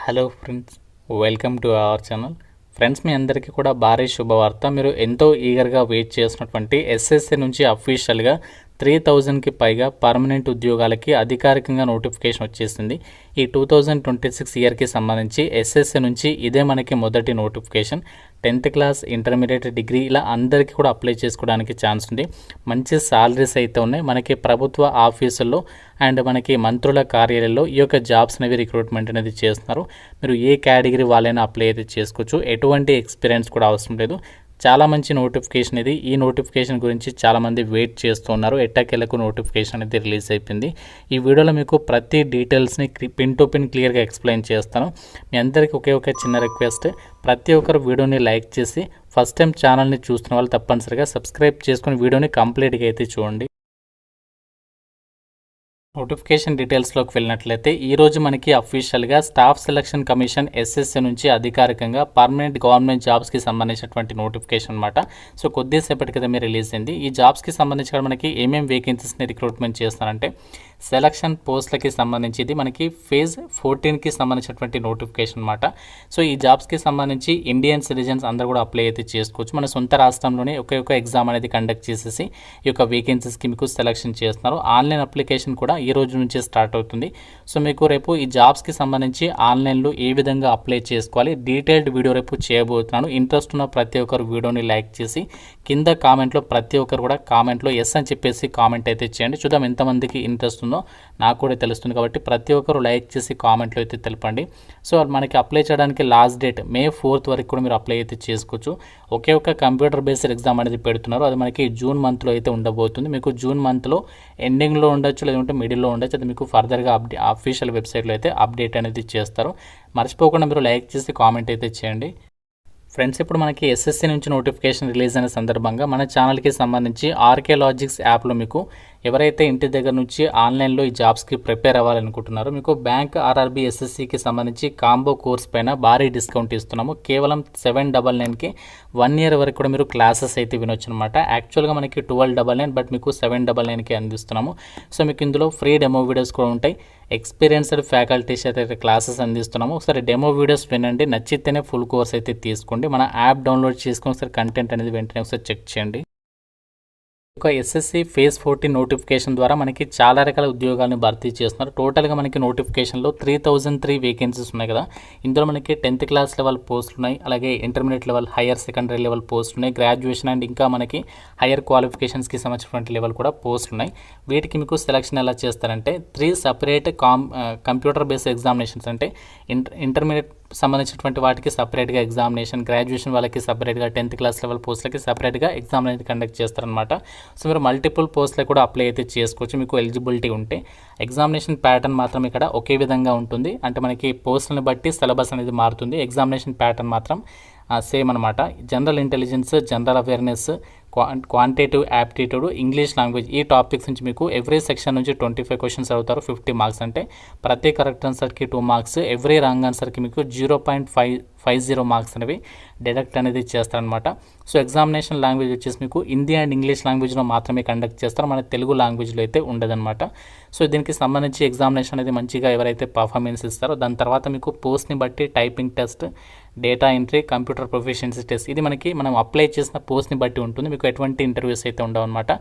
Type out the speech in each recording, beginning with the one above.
Hello friends, welcome to our channel. Friends, మీ అందరికీ కూడా భారీ శుభవార్త. మీరు ఎంతో ఈగర్గా వెయిట్ చేసినటువంటి ఎస్ఎస్సి నుంచి అఫీషియల్గా 3000కి పైగా పర్మనెంట్ ఉద్యోగాలకి అధికారికంగా నోటిఫికేషన్ వచ్చేసింది. ఈ 2026 ఇయర్కి సంబంధించి ఎస్ఎస్సి నుంచి ఇదే మనకి మొదటి notification. 10th class, intermediate, degree ఇలా అందరికీ కూడా అప్లై చేసుకోవడానికి ఛాన్స్ ఉంది. మంచి సాలరీస్ అయితే ఉన్నాయి. మనకి ప్రభుత్వ ఆఫీసుల్లో అండ్ మనకి మంత్రుల కార్యాలయంలో ఈ యొక్క జాబ్స్ అనేవి రిక్రూట్మెంట్ అనేది చేస్తున్నారు. మీరు ఏ కేటగిరీ వాళ్ళైనా అప్లై అయితే చేసుకోవచ్చు. ఎటువంటి ఎక్స్పీరియన్స్ కూడా అవసరం లేదు. చాలా మంచి నోటిఫికేషన్ ఇది. ఈ నోటిఫికేషన్ గురించి చాలామంది వెయిట్ చేస్తున్నారు. ఎట్టకేలకు నోటిఫికేషన్ అనేది రిలీజ్ అయిపోయింది. ఈ వీడియోలో మీకు ప్రతి డీటెయిల్స్ని పిన్ టు పిన్ క్లియర్గా ఎక్స్ప్లెయిన్ చేస్తాను. మీ అందరికీ ఒకే చిన్న రిక్వెస్ట్, ప్రతి ఒక్కరు వీడియోని లైక్ చేసి ఫస్ట్ టైం ఛానల్ని చూస్తున్న వాళ్ళు తప్పనిసరిగా సబ్స్క్రైబ్ చేసుకుని వీడియోని కంప్లీట్గా అయితే చూడండి. నోటిఫికేషన్ డీటెయిల్స్లోకి వెళ్ళినట్లయితే ఈరోజు మనకి అఫీషియల్గా స్టాఫ్ సెలక్షన్ కమిషన్ ఎస్ఎస్సి నుంచి అధికారికంగా పర్మనెంట్ గవర్నమెంట్ జాబ్స్కి సంబంధించినటువంటి నోటిఫికేషన్ అనమాట. సో కొద్దిసేపటి క్రితమే రిలీజ్ అయింది. ఈ జాబ్స్కి సంబంధించి మనకి ఏమేమి వేకెన్సీస్ని రిక్రూట్మెంట్ చేస్తారంటే సెలక్షన్ పోస్టులకి సంబంధించి ఇది మనకి ఫేజ్ 14కి సంబంధించినటువంటి నోటిఫికేషన్ అనమాట. సో ఈ జాబ్స్కి సంబంధించి ఇండియన్ సిటిజన్స్ అందరూ కూడా అప్లై అయితే చేసుకోవచ్చు. మన సొంత రాష్ట్రంలోనే ఒక ఎగ్జామ్ అనేది కండక్ట్ చేసేసి ఈ యొక్క వేకెన్సీస్కి మీకు సెలక్షన్ చేస్తున్నారు. ఆన్లైన్ అప్లికేషన్ కూడా ఈ రోజు నుంచే స్టార్ట్ అవుతుంది. సో మీకు రేపు ఈ జాబ్స్కి సంబంధించి ఆన్లైన్లో ఏ విధంగా అప్లై చేసుకోవాలి డీటెయిల్డ్ వీడియో రేపు చేయబోతున్నాను. ఇంట్రెస్ట్ ఉన్న ప్రతి ఒక్కరు వీడియోని లైక్ చేసి కింద కామెంట్లో ప్రతి ఒక్కరు కూడా కామెంట్లో ఎస్ అని చెప్పేసి కామెంట్ అయితే చేయండి. చూద్దాం ఎంతమందికి ఇంట్రెస్ట్ ఉందో నాకు కూడా తెలుస్తుంది. కాబట్టి ప్రతి ఒక్కరు లైక్ చేసి కామెంట్లో అయితే తెలపండి. సో మనకి అప్లై చేయడానికి లాస్ట్ డేట్ May 4th వరకు కూడా మీరు అప్లై అయితే చేసుకోవచ్చు. ఒక కంప్యూటర్ బేస్డ్ ఎగ్జామ్ అనేది పెడుతున్నారు. అది మనకి జూన్ మంత్లో అయితే ఉండబోతుంది. మీకు జూన్ మంత్లో ఎండింగ్లో ఉండొచ్చు, లేదంటే మిడిల్లో ఉండొచ్చు. అది మీకు ఫర్దర్గా అఫీషియల్ వెబ్సైట్లో అయితే అప్డేట్ అనేది చేస్తారు. మర్చిపోకుండా మీరు లైక్ చేసి కామెంట్ అయితే చేయండి. ఫ్రెండ్స్, ఇప్పుడు మనకి ఎస్ఎస్సి నుంచి నోటిఫికేషన్ రిలీజ్ అయిన సందర్భంగా మన ఛానల్కి సంబంధించి ఆర్కేలాజిక్స్ యాప్లో మీకు ఎవరైతే ఇంటి దగ్గర నుంచి ఆన్లైన్లో ఈ జాబ్స్కి ప్రిపేర్ అవ్వాలనుకుంటున్నారో మీకు బ్యాంక్ ఆర్ఆర్బీ ఎస్ఎస్సికి సంబంధించి కాంబో కోర్స్ పైన భారీ డిస్కౌంట్ ఇస్తున్నాము. కేవలం 799కి 1 year వరకు కూడా మీరు క్లాసెస్ అయితే వినొచ్చు అనమాట. యాక్చువల్గా మనకి 1299, బట్ మీకు 799కి అందిస్తున్నాము. సో మీకు ఇందులో ఫ్రీ డెమో వీడియోస్ కూడా ఉంటాయి. ఎక్స్పీరియన్స్డ్ ఫ్యాకల్టీస్ అయితే క్లాసెస్ అందిస్తున్నాము. ఒకసారి డెమో వీడియోస్ వినండి, నచ్చితేనే ఫుల్ కోర్స్ అయితే తీసుకోండి. మన యాప్ డౌన్లోడ్ చేసుకుని ఒకసారి కంటెంట్ అనేది వెంటనే ఒకసారి చెక్ చేయండి. ఒక ఎస్ఎస్సి ఫేజ్ 14 నోటిఫికేషన్ ద్వారా మనకి చాలా రకాల ఉద్యోగాలను భర్తీ చేస్తున్నారు. టోటల్గా మనకి నోటిఫికేషన్లో 3003 వేకెన్సీస్ ఉన్నాయి కదా. ఇందులో మనకి 10th క్లాస్ లెవెల్ పోస్టులు ఉన్నాయి, అలాగే intermediate level, higher secondary level పోస్టులు ఉన్నాయి, గ్రాడ్యుయేషన్ అండ్ ఇంకా మనకి హైయర్ క్వాలిఫికేషన్స్కి సంబంధించినటువంటి లెవెల్ కూడా పోస్టులు ఉన్నాయి. వీటికి మీకు సెలక్షన్ ఎలా చేస్తారంటే 3 separate కంప్యూటర్ బేస్డ్ ఎగ్జామినేషన్స్, అంటే ఇంటర్మీడియట్ సంబంధించినటువంటి వాటికి సపరేట్గా ఎగ్జామినేషన్, గ్రాడ్యుయేషన్ వాళ్ళకి సపరేట్గా, 10th క్లాస్ లెవెల్ పోస్టులకి సపరేట్గా ఎగ్జామ్ అనేది కండక్ట్ చేస్తారనమాట. సో మీరు మల్టిపుల్ పోస్టులకు కూడా అప్లై అయితే చేసుకోవచ్చు మీకు ఎలిజిబిలిటీ ఉంటే. ఎగ్జామినేషన్ ప్యాటర్న్ మాత్రం ఇక్కడ ఒకే విధంగా ఉంటుంది. అంటే మనకి పోస్టులను బట్టి సిలబస్ అనేది మారుతుంది. ఎగ్జామినేషన్ ప్యాటర్న్ మాత్రం సేమ్ అనమాట. General intelligence, general awareness, quantitative aptitude, English language, ఈ టాపిక్స్ నుంచి మీకు ఎవ్రీ సెక్షన్ నుంచి 25 క్వశ్చన్స్ అవుతారు. 50 మార్క్స్, అంటే ప్రతి కరెక్ట్ ఆన్సర్కి 2 మార్క్స్, ఎవ్రీ రాంగ్ ఆన్సర్కి మీకు 0.50 మార్క్స్ అనేవి డిడక్ట్ అనేది చేస్తారనమాట. సో ఎగ్జామినేషన్ లాంగ్వేజ్ వచ్చేసి మీకు హిందీ అండ్ ఇంగ్లీష్ లాంగ్వేజ్లో మాత్రమే కండక్ట్ చేస్తారు. మన తెలుగు లాంగ్వేజ్లో అయితే ఉండదన్నమాట. సో దీనికి సంబంధించి ఎగ్జామినేషన్ అనేది మంచిగా ఎవరైతే పర్ఫార్మెన్స్ ఇస్తారో దాని తర్వాత మీకు పోస్ట్ని బట్టి typing test, data entry, computer proficiency test, ఇది మనం అప్లై చేసిన పోస్ట్ని బట్టి ఉంటుంది. మీకు ఎటువంటి ఇంటర్వ్యూస్ అయితే ఉండవు అనమాట.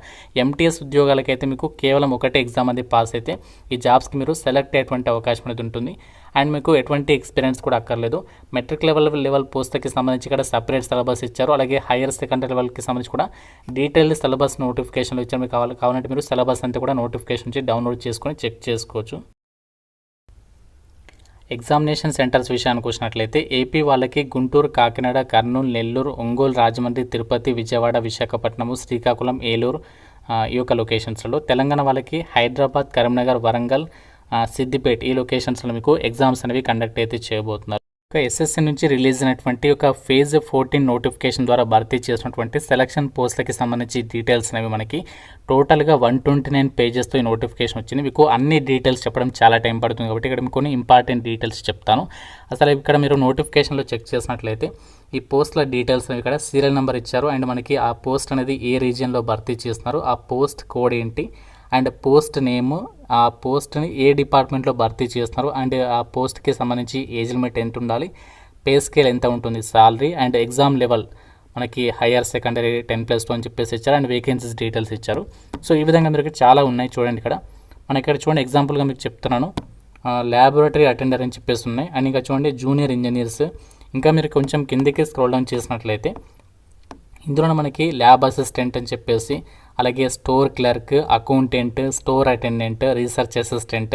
ఎంటీఎస్ ఉద్యోగాలకైతే మీకు కేవలం ఒకటే ఎగ్జామ్ అది పాస్ అయితే ఈ జాబ్స్కి మీరు సెలెక్ట్ అయ్యేటువంటి అవకాశం అనేది ఉంటుంది. అండ్ మీకు ఎటువంటి ఎక్స్పీరియన్స్ కూడా అక్కర్లేదు. మెట్రిక్ లెవెల్ పోస్ట్కి సంబంధించి ఇక్కడ సపరేట్ సిలబస్ ఇచ్చారు. అలాగే హైయర్ సెకండరీ లెవెల్కి సంబంధించి కూడా డీటెయిల్డ్ సిలబస్ నోటిఫికేషన్లు ఇచ్చారు. మీకు కావాలంటే మీరు సిలబస్ అంతా కూడా నోటిఫికేషన్ నుంచి డౌన్లోడ్ చేసుకొని చెక్ చేసుకోవచ్చు. ఎగ్జామినేషన్ సెంటర్స్ విషయానికి వచ్చినట్లయితే ఏపీ వాళ్ళకి గుంటూరు, కాకినాడ, కర్నూలు, నెల్లూరు, ఒంగోలు, రాజమండ్రి, తిరుపతి, విజయవాడ, విశాఖపట్నము, శ్రీకాకుళం, ఏలూరు ఈ యొక్క లొకేషన్స్లో. తెలంగాణ వాళ్ళకి హైదరాబాద్, కరీంనగర్, వరంగల్, సిద్దిపేట ఈ లొకేషన్స్లో మీకు ఎగ్జామ్స్ అనేవి కండక్ట్ అయితే చేయబోతున్నారు. ఎస్ఎస్సి నుంచి రిలీజ్ అయినటువంటి ఒక ఫేజ్ 14 నోటిఫికేషన్ ద్వారా భర్తీ చేసినటువంటి సెలక్షన్ పోస్టులకి సంబంధించి డీటెయిల్స్ అనేవి మనకి టోటల్గా 129 పేజెస్తో ఈ నోటిఫికేషన్ వచ్చింది. మీకు అన్ని డీటెయిల్స్ చెప్పడం చాలా టైం పడుతుంది కాబట్టి ఇక్కడ మీకు కొన్ని ఇంపార్టెంట్ డీటెయిల్స్ చెప్తాను. అసలు ఇక్కడ మీరు నోటిఫికేషన్లో చెక్ చేసినట్లయితే ఈ పోస్టుల డీటెయిల్స్ ఇక్కడ సీరియల్ నెంబర్ ఇచ్చారు. అండ్ మనకి ఆ పోస్ట్ అనేది ఏ రీజియన్లో భర్తీ చేస్తున్నారు, ఆ పోస్ట్ కోడ్ ఏంటి, అండ్ పోస్ట్ నేమ్, ఆ పోస్ట్ని ఏ డిపార్ట్మెంట్లో భర్తీ చేస్తున్నారు, అండ్ ఆ పోస్ట్కి సంబంధించి ఏజ్ లిమిట్ ఎంత ఉండాలి, పే స్కేల్ ఎంత ఉంటుంది, సాలరీ అండ్ ఎగ్జామ్ లెవెల్ మనకి హయ్యర్ సెకండరీ 10+2 అని చెప్పేసి ఇచ్చారు. అండ్ వేకెన్సీస్ డీటెయిల్స్ ఇచ్చారు. సో ఈ విధంగా మీకు చాలా ఉన్నాయి చూడండి. ఇక్కడ మన ఇక్కడ చూడండి ఎగ్జాంపుల్గా మీకు చెప్తున్నాను, ల్యాబొరేటరీ అటెండర్ అని చెప్పేసి ఉన్నాయి. అండ్ ఇంకా చూడండి జూనియర్ ఇంజనీర్స్. ఇంకా మీరు కొంచెం కిందకి స్క్రోల్ డౌన్ చేసినట్లయితే ఇందులో మనకి ల్యాబ్ అసిస్టెంట్ అని చెప్పేసి, అలాగే store clerk, accountant, store attendant, research assistant,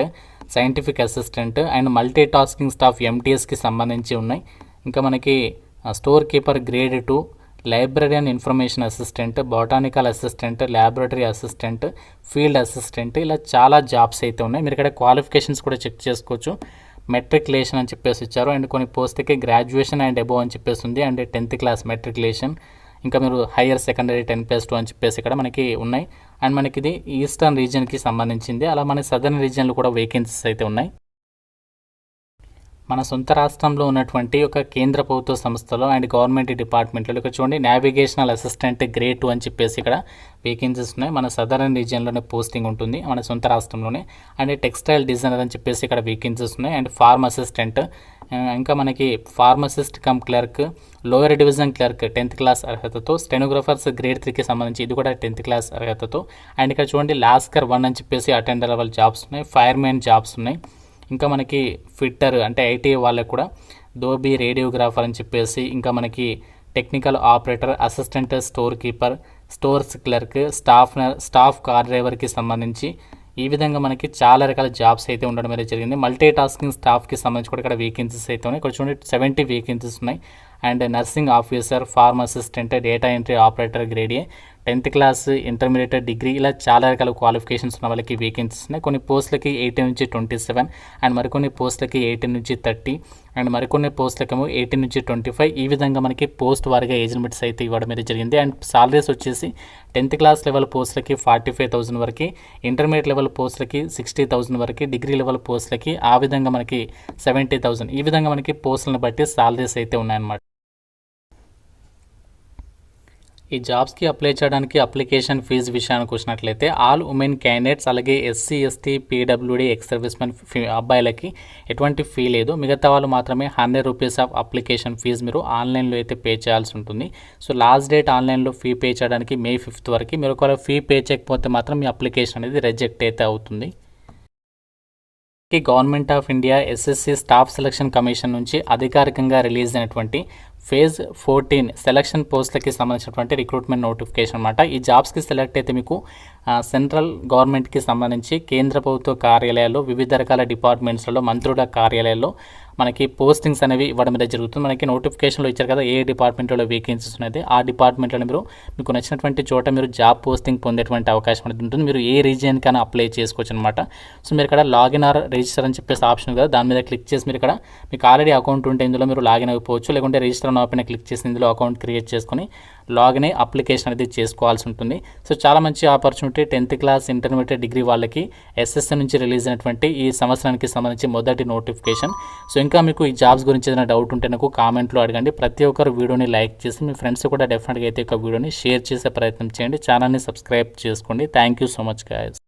scientific assistant and multi tasking staff MTSకి సంబంధించి ఉన్నాయి. ఇంకా మనకి store keeper grade 2, librarian information assistant, botanical assistant, laboratory assistant, field assistant, ఇలా చాలా జాబ్స్ అయితే ఉన్నాయి. మీరు ఇక్కడ క్వాలిఫికేషన్స్ కూడా చెక్ చేసుకోవచ్చు. మెట్రికులేషన్ అని చెప్పేసి ఇచ్చారు. అండ్ కొన్ని పోస్ట్కి గ్రాడ్యుయేషన్ అండ్ అబోవ్ అని చెప్పేసి ఉంది. And 10th class matriculation. ఇంకా మీరు హయ్యర్ సెకండరీ 10+2 అని చెప్పేసి ఇక్కడ మనకి ఉన్నాయి. అండ్ మనకి ఇది ఈస్టర్న్ రీజియన్కి సంబంధించింది. అలా మన సదర్న్ రీజియన్లో కూడా వేకెన్సీస్ అయితే ఉన్నాయి. మన సొంత రాష్ట్రంలో ఉన్నటువంటి ఒక కేంద్ర ప్రభుత్వ సంస్థలో అండ్ గవర్నమెంట్ డిపార్ట్మెంట్లో ఇక్కడ చూడండి నావిగేషనల్ అసిస్టెంట్ గ్రేడ్ 2 అని చెప్పేసి ఇక్కడ వేకెన్సీస్ ఉన్నాయి. మన సదరన్ రీజియన్లోనే పోస్టింగ్ ఉంటుంది మన సొంత రాష్ట్రంలోనే. అండ్ టెక్స్టైల్ డిజైనర్ అని చెప్పేసి ఇక్కడ వేకెన్సీస్ ఉన్నాయి. అండ్ ఫార్మ్ అసిస్టెంట్, ఇంకా మనకి pharmacist come clerk, lower division clerk 10th class అర్హతతో, స్టెనోగ్రాఫర్స్ గ్రేడ్ 3కి సంబంధించి ఇది కూడా 10th క్లాస్ అర్హతతో. అండ్ ఇక్కడ చూడండి లాస్కర్ 1 అని చెప్పేసి అటెండర్ లెవెల్ జాబ్స్ ఉన్నాయి. ఫైర్మెన్ జాబ్స్ ఉన్నాయి. ఇంకా మనకి ఫిట్టర్ అంటే ఐటీ వాళ్ళకు కూడా దోబీ రేడియోగ్రాఫర్ అని చెప్పేసి, ఇంకా మనకి technical operator, assistant store keeper, stores clerk, staff car డ్రైవర్కి సంబంధించి ఈ విధంగా మనకి చాలా రకాల జాబ్స్ అయితే ఉండడం అనేది జరిగింది. మల్టీ టాస్కింగ్ స్టాఫ్కి సంబంధించి కూడా ఇక్కడ వేకెన్సీస్ అయితే ఉన్నాయి. ఇక్కడ చూడండి 70 వేకెన్సీస్ ఉన్నాయి. And nursing officer, pharm assistant, data entry operator grade A, 10th class, intermediate, degree, ఇలా చాలా రకాల క్వాలిఫికేషన్స్ ఉన్న వాళ్ళకి వేకెన్సీస్ ఉన్నాయి. కొన్ని పోస్టులకి 18 నుంచి 27 అండ్ మరికొన్ని పోస్టులకి 18 నుంచి 30 అండ్ మరికొన్ని పోస్టులకేమో 18 నుంచి 25. ఈ విధంగా మనకి పోస్ట్ వారిగా ఏజ్ లిమిట్స్ అయితే ఇవ్వడం అనేది జరిగింది. అండ్ సాలరీస్ వచ్చేసి 10th క్లాస్ లెవెల్ పోస్టులకి 45,000 వరకు, ఇంటర్మీడియట్ లెవెల్ పోస్టులకి 60,000 వరకు, డిగ్రీ లెవెల్ పోస్టులకి ఆ విధంగా మనకి 70,000. ఈ విధంగా మనకి పోస్టులను బట్టి సాలరీస్ అయితే ఉన్నాయన్నమాట. ఈ జాబ్స్కి అప్లై చేయడానికి అప్లికేషన్ ఫీజు విషయానికి వచ్చినట్లయితే ఆల్ ఉమెన్ క్యాండిడేట్స్, అలాగే SC, ST, PWD, ex servicemen అబ్బాయిలకి ఎటువంటి ఫీ లేదు. మిగతా వాళ్ళు మాత్రమే 100 రూపీస్ ఆఫ్ అప్లికేషన్ ఫీజు మీరు ఆన్లైన్లో అయితే పే చేయాల్సి ఉంటుంది. సో లాస్ట్ డేట్ ఆన్లైన్లో ఫీ పే చేయడానికి May 5th వరకు. మీరు ఒకవేళ ఫీ పే చేయకపోతే మాత్రం మీ అప్లికేషన్ అనేది రిజెక్ట్ అయితే అవుతుంది. Government of India SSC staff selection commission నుంచి అధికారికంగా రిలీజ్ అయినటువంటి ఫేజ్ 14 సెలక్షన్ పోస్టులకి సంబంధించినటువంటి రిక్రూట్మెంట్ నోటిఫికేషన్ అనమాట. ఈ జాబ్స్కి సెలెక్ట్ అయితే మీకు సెంట్రల్ గవర్నమెంట్కి సంబంధించి కేంద్ర ప్రభుత్వ కార్యాలయాల్లో, వివిధ రకాల డిపార్ట్మెంట్స్లలో, మంత్రుల కార్యాలయాల్లో మనకి పోస్టింగ్స్ అనేవి ఇవ్వడం అనేది జరుగుతుంది. మనకి నోటిఫికేషన్లో ఇచ్చారు కదా ఏ డిపార్ట్మెంట్లో వేకెన్సీస్ ఉన్నది, ఆ డిపార్ట్మెంట్లో మీకు నచ్చినటువంటి చోట మీరు జాబ్ పోస్టింగ్ పొందేటువంటి అవకాశం అనేది ఉంటుంది. మీరు ఏ రీజియన్కైనా అప్లై చేసుకోవచ్చు అనమాట. సో మీరు ఇక్కడ లాగిన్ ఆర్ రిజిస్టర్ అని చెప్పేసి ఆప్షన్ కదా, దాని మీద క్లిక్ చేసి మీరు ఇక్కడ మీకు ఆల్రెడీ అకౌంట్ ఉంటే ఇందులో మీరు లాగిన్ అయిపోవచ్చు. లేకుంటే రిజిస్టర్ అన్న పైన క్లిక్ చేసి ఇందులో అకౌంట్ క్రియేట్ చేసుకొని లాగిన్ అయ్యి అప్లికేషన్ అనేది చేసుకోవాల్సి ఉంటుంది. సో చాలా మంచి opportunity 10th class, intermediate, degree వాళ్ళకి SSC నుంచి రిలీజ్ అయినటువంటి ఈ సంవత్సరానికి సంబంధించి మొదటి నోటిఫికేషన్. సో ఇంకా మీకు ఈ జాబ్స్ గురించి ఏదైనా డౌట్ ఉంటే నాకు కామెంట్లో అడగండి. ప్రతి ఒక్కరు వీడియోని లైక్ చేసి మీ ఫ్రెండ్స్ కూడా డెఫినెట్గా అయితే ఒక వీడియోని షేర్ చేసే ప్రయత్నం చేయండి. ఛానల్ని సబ్స్క్రైబ్ చేసుకోండి. Thank you so much guys.